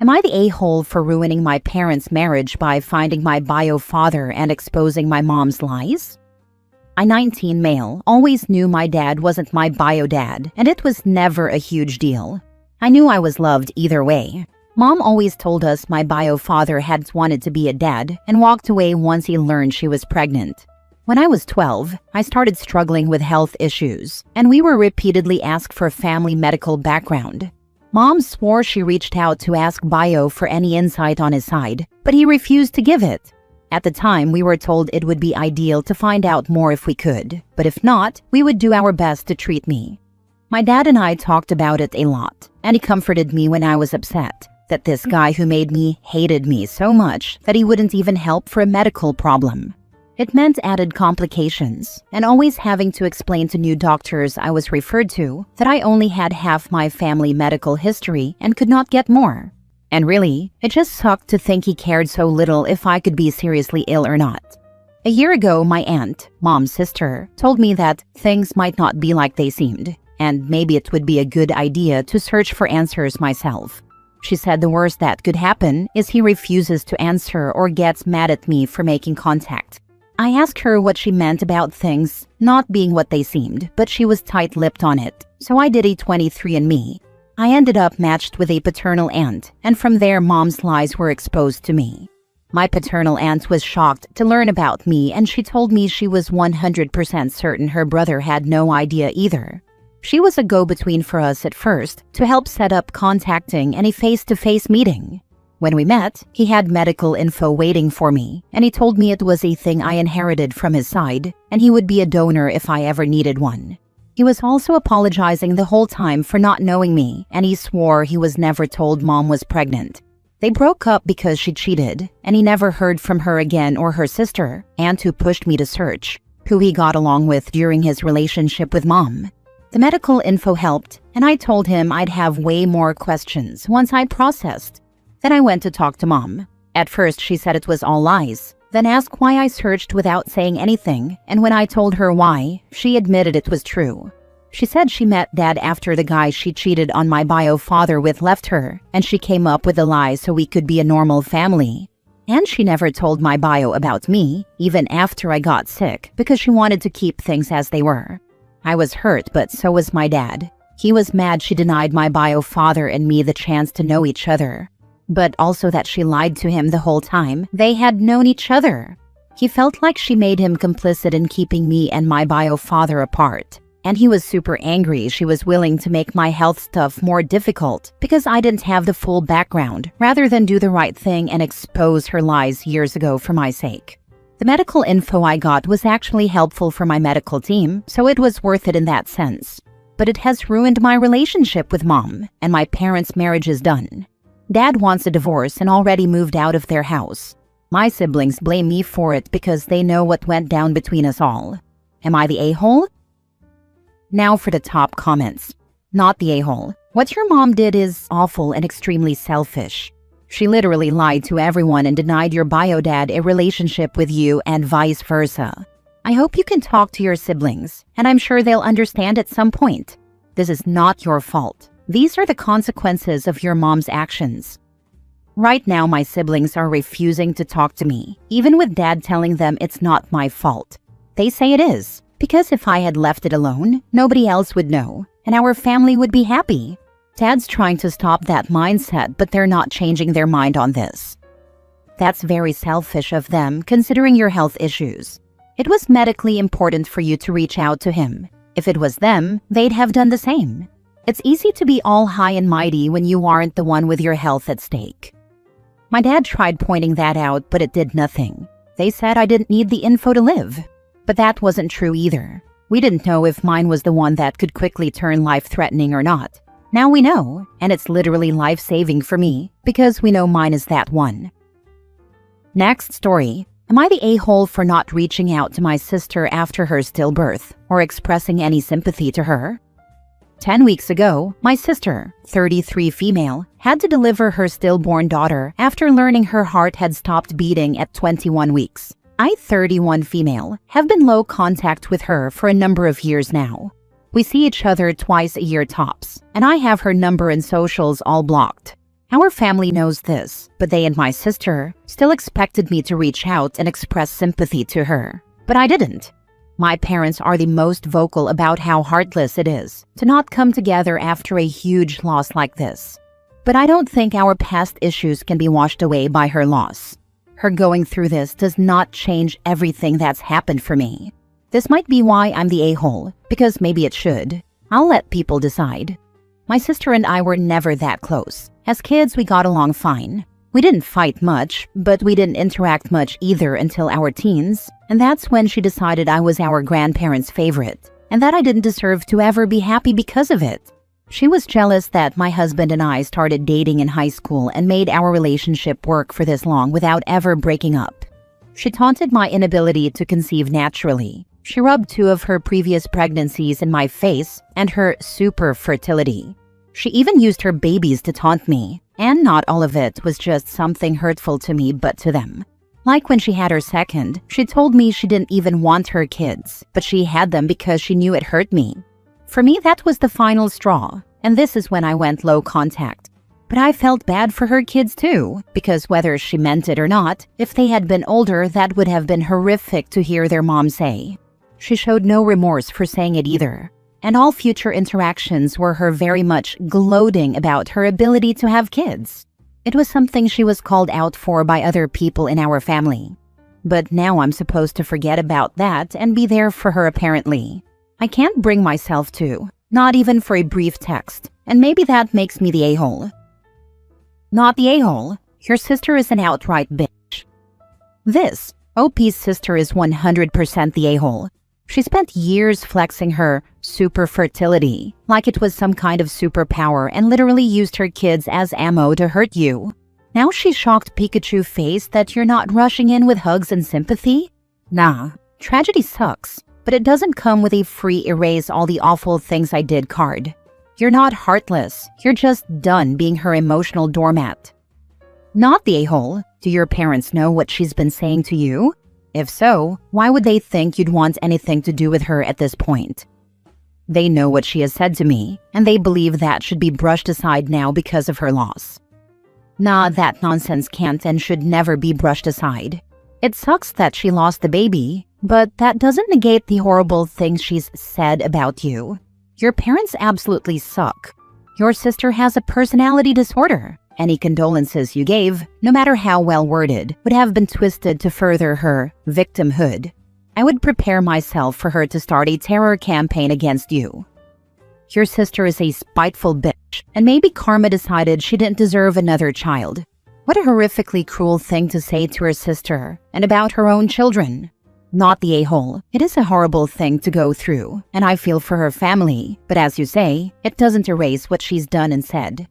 Am I the a-hole for ruining my parents' marriage by finding my bio father and exposing my mom's lies? I, 19 male, always knew my dad wasn't my bio dad, and it was never a huge deal. I knew I was loved either way. Mom always told us my bio father had wanted to be a dad and walked away once he learned she was pregnant. When I was 12, I started struggling with health issues, and we were repeatedly asked for a family medical background. Mom swore she reached out to ask bio for any insight on his side, but he refused to give it. At the time, we were told it would be ideal to find out more if we could, but if not, we would do our best to treat me. My dad and I talked about it a lot, and he comforted me when I was upset that this guy who made me hated me so much that he wouldn't even help for a medical problem. It meant added complications, and always having to explain to new doctors I was referred to that I only had half my family medical history and could not get more. And really, it just sucked to think he cared so little if I could be seriously ill or not. A year ago, my aunt, Mom's sister, told me that things might not be like they seemed, and maybe it would be a good idea to search for answers myself. She said the worst that could happen is he refuses to answer or gets mad at me for making contact. I asked her what she meant about things not being what they seemed, but she was tight-lipped on it, so I did a 23andMe. I ended up matched with a paternal aunt, and from there Mom's lies were exposed to me. My paternal aunt was shocked to learn about me, and she told me she was 100% certain her brother had no idea either. She was a go-between for us at first to help set up contacting and a face-to-face meeting. When we met, he had medical info waiting for me, and he told me it was a thing I inherited from his side, and he would be a donor if I ever needed one. He was also apologizing the whole time for not knowing me, and he swore he was never told Mom was pregnant. They broke up because she cheated, and he never heard from her again or her sister, Aunt who pushed me to search, who he got along with during his relationship with Mom. The medical info helped, and I told him I'd have way more questions once I'd processed. Then I went to talk to Mom. At first, she said it was all lies, then asked why I searched without saying anything, and when I told her why, she admitted it was true. She said she met Dad after the guy she cheated on my bio father with left her, and she came up with the lie so we could be a normal family. And she never told my bio about me, even after I got sick, because she wanted to keep things as they were. I was hurt, but so was my dad. He was mad she denied my bio father and me the chance to know each other, but also that she lied to him the whole time they had known each other. He felt like she made him complicit in keeping me and my bio father apart, and he was super angry she was willing to make my health stuff more difficult because I didn't have the full background, rather than do the right thing and expose her lies years ago for my sake. The medical info I got was actually helpful for my medical team, so it was worth it in that sense. But it has ruined my relationship with Mom, and my parents' marriage is done. Dad wants a divorce and already moved out of their house. My siblings blame me for it because they know what went down between us all. Am I the a-hole? Now for the top comments. Not the a-hole. What your mom did is awful and extremely selfish. She literally lied to everyone and denied your bio dad a relationship with you and vice versa. I hope you can talk to your siblings, and I'm sure they'll understand at some point. This is not your fault. These are the consequences of your mom's actions. Right now, my siblings are refusing to talk to me, even with Dad telling them it's not my fault. They say it is, because if I had left it alone, nobody else would know, and our family would be happy. Dad's trying to stop that mindset, but they're not changing their mind on this. That's very selfish of them, considering your health issues. It was medically important for you to reach out to him. If it was them, they'd have done the same. It's easy to be all high and mighty when you aren't the one with your health at stake. My dad tried pointing that out, but it did nothing. They said I didn't need the info to live. But that wasn't true either. We didn't know if mine was the one that could quickly turn life-threatening or not. Now we know, and it's literally life-saving for me, because we know mine is that one. Next story. Am I the a-hole for not reaching out to my sister after her stillbirth, or expressing any sympathy to her? 10 weeks ago, my sister, 33 female, had to deliver her stillborn daughter after learning her heart had stopped beating at 21 weeks. I, 31 female, have been low contact with her for a number of years now. We see each other twice a year tops, and I have her number and socials all blocked. Our family knows this, but they and my sister still expected me to reach out and express sympathy to her. But I didn't. My parents are the most vocal about how heartless it is to not come together after a huge loss like this. But I don't think our past issues can be washed away by her loss. Her going through this does not change everything that's happened for me. This might be why I'm the a-hole, because maybe it should. I'll let people decide. My sister and I were never that close. As kids, we got along fine. We didn't fight much, but we didn't interact much either until our teens, and that's when she decided I was our grandparents' favorite, and that I didn't deserve to ever be happy because of it. She was jealous that my husband and I started dating in high school and made our relationship work for this long without ever breaking up. She taunted my inability to conceive naturally. She rubbed 2 of her previous pregnancies in my face and her super fertility. She even used her babies to taunt me, and not all of it was just something hurtful to me but to them. Like when she had her second, she told me she didn't even want her kids, but she had them because she knew it hurt me. For me, that was the final straw, and this is when I went low contact. But I felt bad for her kids too, because whether she meant it or not, if they had been older, that would have been horrific to hear their mom say. She showed no remorse for saying it either, and all future interactions were her very much gloating about her ability to have kids. It was something she was called out for by other people in our family. But now I'm supposed to forget about that and be there for her apparently. I can't bring myself to, not even for a brief text, and maybe that makes me the a-hole. Not the a-hole. Your sister is an outright bitch. This, OP's sister, is 100% the a-hole. She spent years flexing her super fertility like it was some kind of superpower and literally used her kids as ammo to hurt you. Now she's shocked Pikachu face that you're not rushing in with hugs and sympathy? Nah, tragedy sucks, but it doesn't come with a free erase all the awful things I did card. You're not heartless, you're just done being her emotional doormat. Not the a-hole. Do your parents know what she's been saying to you? If so, why would they think you'd want anything to do with her at this point? They know what she has said to me, and they believe that should be brushed aside now because of her loss. Nah, that nonsense can't and should never be brushed aside. It sucks that she lost the baby, but that doesn't negate the horrible things she's said about you. Your parents absolutely suck. Your sister has a personality disorder. Any condolences you gave, no matter how well worded, would have been twisted to further her victimhood. I would prepare myself for her to start a terror campaign against you. Your sister is a spiteful bitch, and maybe karma decided she didn't deserve another child. What a horrifically cruel thing to say to her sister, and about her own children. Not the a-hole. It is a horrible thing to go through, and I feel for her family, but as you say, it doesn't erase what she's done and said.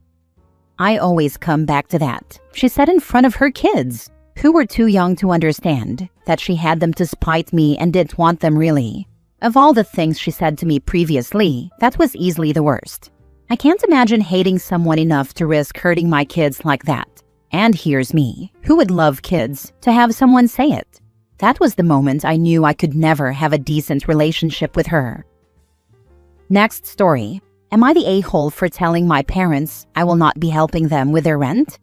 I always come back to that. She said in front of her kids, who were too young to understand, that she had them to spite me and didn't want them really. Of all the things she said to me previously, that was easily the worst. I can't imagine hating someone enough to risk hurting my kids like that. And here's me, who would love kids, to have someone say it. That was the moment I knew I could never have a decent relationship with her. Next story. Am I the a-hole for telling my parents I will not be helping them with their rent?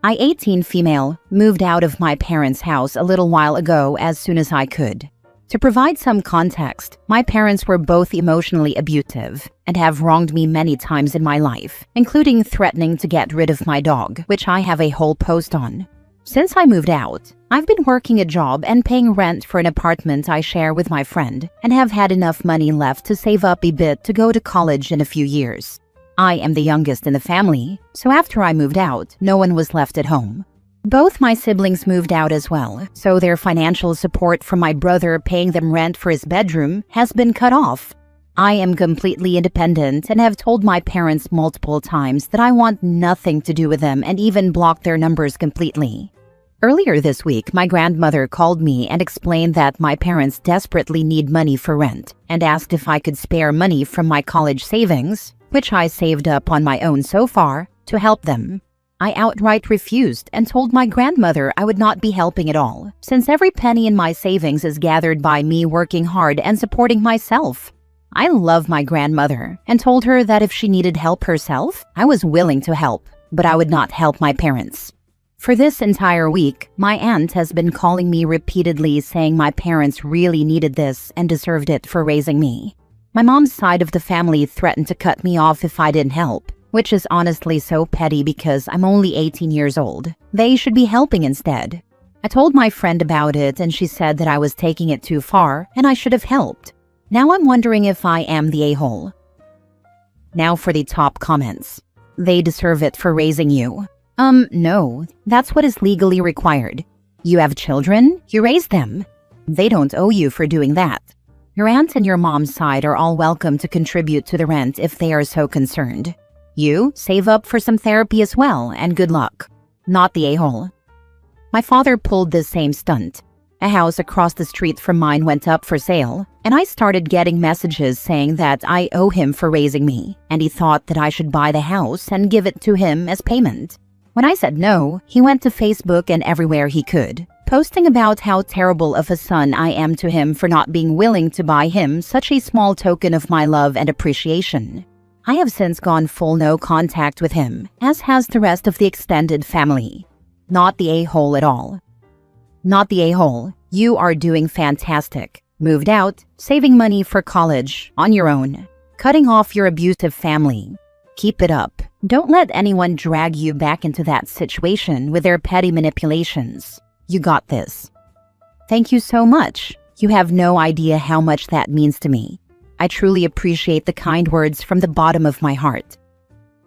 I, 18 female, moved out of my parents' house a little while ago as soon as I could. To provide some context, my parents were both emotionally abusive and have wronged me many times in my life, including threatening to get rid of my dog, which I have a whole post on. Since I moved out, I've been working a job and paying rent for an apartment I share with my friend and have had enough money left to save up a bit to go to college in a few years. I am the youngest in the family, so after I moved out, no one was left at home. Both my siblings moved out as well, so their financial support from my brother paying them rent for his bedroom has been cut off. I am completely independent and have told my parents multiple times that I want nothing to do with them and even blocked their numbers completely. Earlier this week, my grandmother called me and explained that my parents desperately need money for rent and asked if I could spare money from my college savings, which I saved up on my own so far, to help them. I outright refused and told my grandmother I would not be helping at all, since every penny in my savings is gathered by me working hard and supporting myself. I love my grandmother and told her that if she needed help herself, I was willing to help. but I would not help my parents. For this entire week, my aunt has been calling me repeatedly saying my parents really needed this and deserved it for raising me. My mom's side of the family threatened to cut me off if I didn't help, which is honestly so petty because I'm only 18 years old. They should be helping instead. I told my friend about it and she said that I was taking it too far and I should have helped. Now I'm wondering if I am the a-hole. Now for the top comments. They deserve it for raising you. No, that's what is legally required. You have children, you raise them. They don't owe you for doing that. Your aunt and your mom's side are all welcome to contribute to the rent if they are so concerned. You save up for some therapy as well and good luck. Not the a-hole. My father pulled this same stunt. A house across the street from mine went up for sale, and I started getting messages saying that I owe him for raising me, and he thought that I should buy the house and give it to him as payment. When I said no, he went to Facebook and everywhere he could, posting about how terrible of a son I am to him for not being willing to buy him such a small token of my love and appreciation. I have since gone full no contact with him, as has the rest of the extended family. Not the a-hole at all. Not the a-hole. You are doing fantastic. Moved out, saving money for college, on your own. Cutting off your abusive family. Keep it up. Don't let anyone drag you back into that situation with their petty manipulations. You got this. Thank you so much. You have no idea how much that means to me. I truly appreciate the kind words from the bottom of my heart.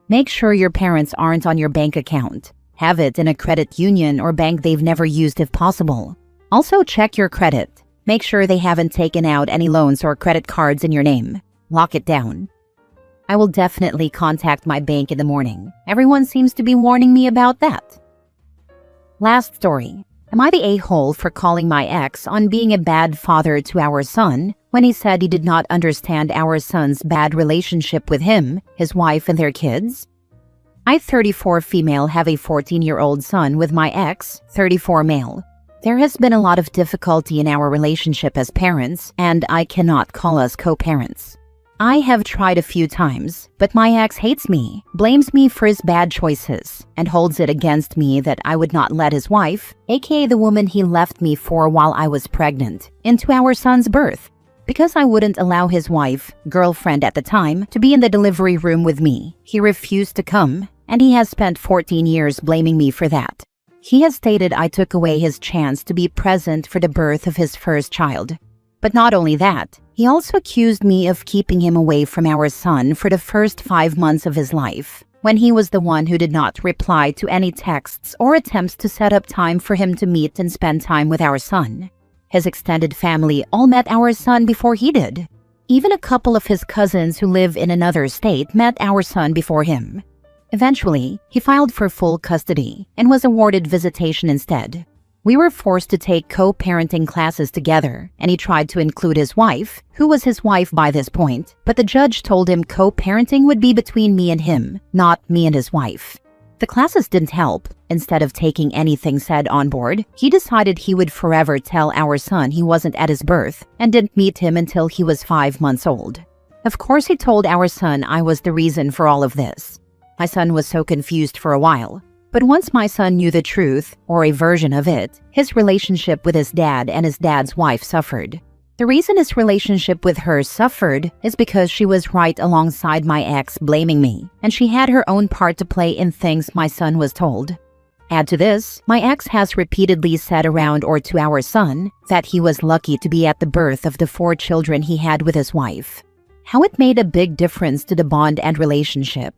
Make sure your parents aren't on your bank account. Have it in a credit union or bank they've never used if possible. Also check your credit. Make sure they haven't taken out any loans or credit cards in your name. Lock it down. I will definitely contact my bank in the morning. Everyone seems to be warning me about that. Last story. Am I the a-hole for calling my ex on being a bad father to our son when he said he did not understand our son's bad relationship with him, his wife, and their kids? I, 34 female, have a 14-year-old son with my ex, 34 male. There has been a lot of difficulty in our relationship as parents, and I cannot call us co-parents. I have tried a few times, but my ex hates me, blames me for his bad choices, and holds it against me that I would not let his wife, aka the woman he left me for while I was pregnant, into our son's birth. Because I wouldn't allow his wife, girlfriend at the time, to be in the delivery room with me, he refused to come, and he has spent 14 years blaming me for that. He has stated I took away his chance to be present for the birth of his first child. But not only that, he also accused me of keeping him away from our son for the first 5 months of his life, when he was the one who did not reply to any texts or attempts to set up time for him to meet and spend time with our son. His extended family all met our son before he did. Even a couple of his cousins who live in another state met our son before him. Eventually, he filed for full custody and was awarded visitation instead. We were forced to take co-parenting classes together, and he tried to include his wife, who was his wife by this point, but the judge told him co-parenting would be between me and him, not me and his wife. The classes didn't help. Instead of taking anything said on board, he decided he would forever tell our son he wasn't at his birth and didn't meet him until he was 5 months old. Of course, he told our son I was the reason for all of this. My son was so confused for a while. But once my son knew the truth, or a version of it, his relationship with his dad and his dad's wife suffered. The reason his relationship with her suffered is because she was right alongside my ex blaming me, and she had her own part to play in things my son was told. Add to this, my ex has repeatedly said around or to our son that he was lucky to be at the birth of the 4 children he had with his wife. How it made a big difference to the bond and relationship.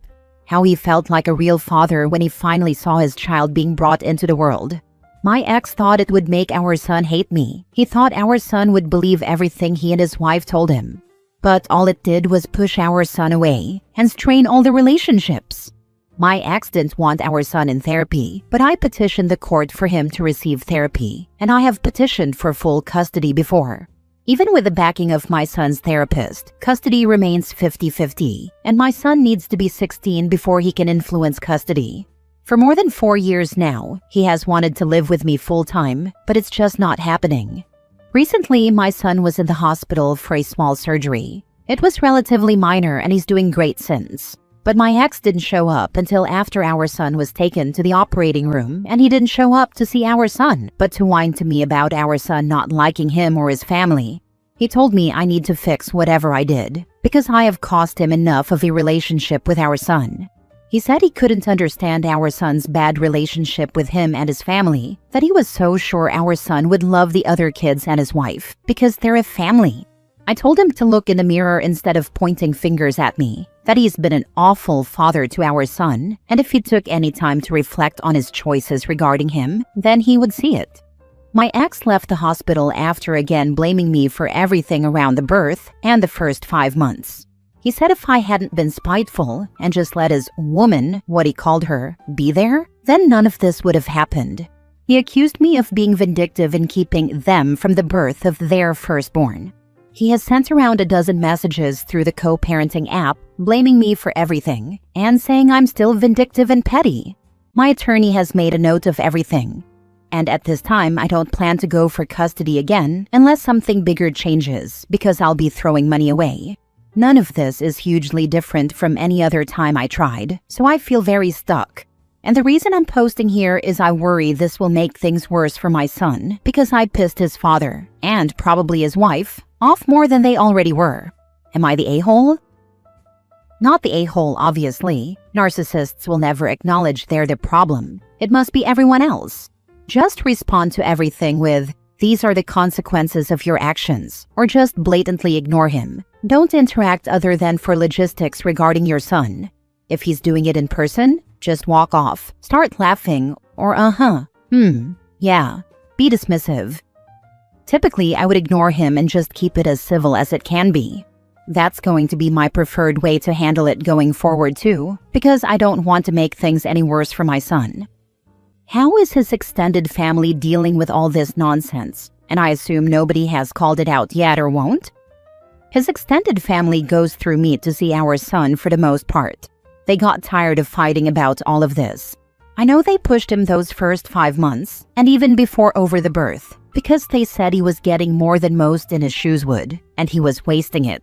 How he felt like a real father when he finally saw his child being brought into the world. My ex thought it would make our son hate me. He thought our son would believe everything he and his wife told him. But all it did was push our son away and strain all the relationships. My ex didn't want our son in therapy, but I petitioned the court for him to receive therapy, and I have petitioned for full custody before. Even with the backing of my son's therapist, custody remains 50-50, and my son needs to be 16 before he can influence custody. For more than 4 years now, he has wanted to live with me full-time, but it's just not happening. Recently, my son was in the hospital for a small surgery. It was relatively minor and he's doing great since. But my ex didn't show up until after our son was taken to the operating room, and he didn't show up to see our son, but to whine to me about our son not liking him or his family. He told me I need to fix whatever I did, because I have cost him enough of a relationship with our son. He said he couldn't understand our son's bad relationship with him and his family, that he was so sure our son would love the other kids and his wife, because they're a family. I told him to look in the mirror instead of pointing fingers at me, that he's been an awful father to our son, and if he took any time to reflect on his choices regarding him, then he would see it. My ex left the hospital after again blaming me for everything around the birth and the first 5 months. He said if I hadn't been spiteful and just let his woman, what he called her, be there, then none of this would have happened. He accused me of being vindictive in keeping them from the birth of their firstborn. He has sent around a dozen messages through the co-parenting app, blaming me for everything, and saying I'm still vindictive and petty. My attorney has made a note of everything. And at this time, I don't plan to go for custody again unless something bigger changes, because I'll be throwing money away. None of this is hugely different from any other time I tried, so I feel very stuck. And the reason I'm posting here is I worry this will make things worse for my son, because I pissed his father, and probably his wife, off more than they already were. Am I the a-hole? Not the a-hole, obviously. Narcissists will never acknowledge they're the problem. It must be everyone else. Just respond to everything with, "These are the consequences of your actions," or just blatantly ignore him. Don't interact other than for logistics regarding your son. If he's doing it in person, just walk off, start laughing, or yeah, be dismissive. Typically, I would ignore him and just keep it as civil as it can be. That's going to be my preferred way to handle it going forward too, because I don't want to make things any worse for my son. How is his extended family dealing with all this nonsense? And I assume nobody has called it out yet or won't? His extended family goes through me to see our son for the most part. They got tired of fighting about all of this. I know they pushed him those first 5 months, and even before over the birth, because they said he was getting more than most in his shoes would, and he was wasting it.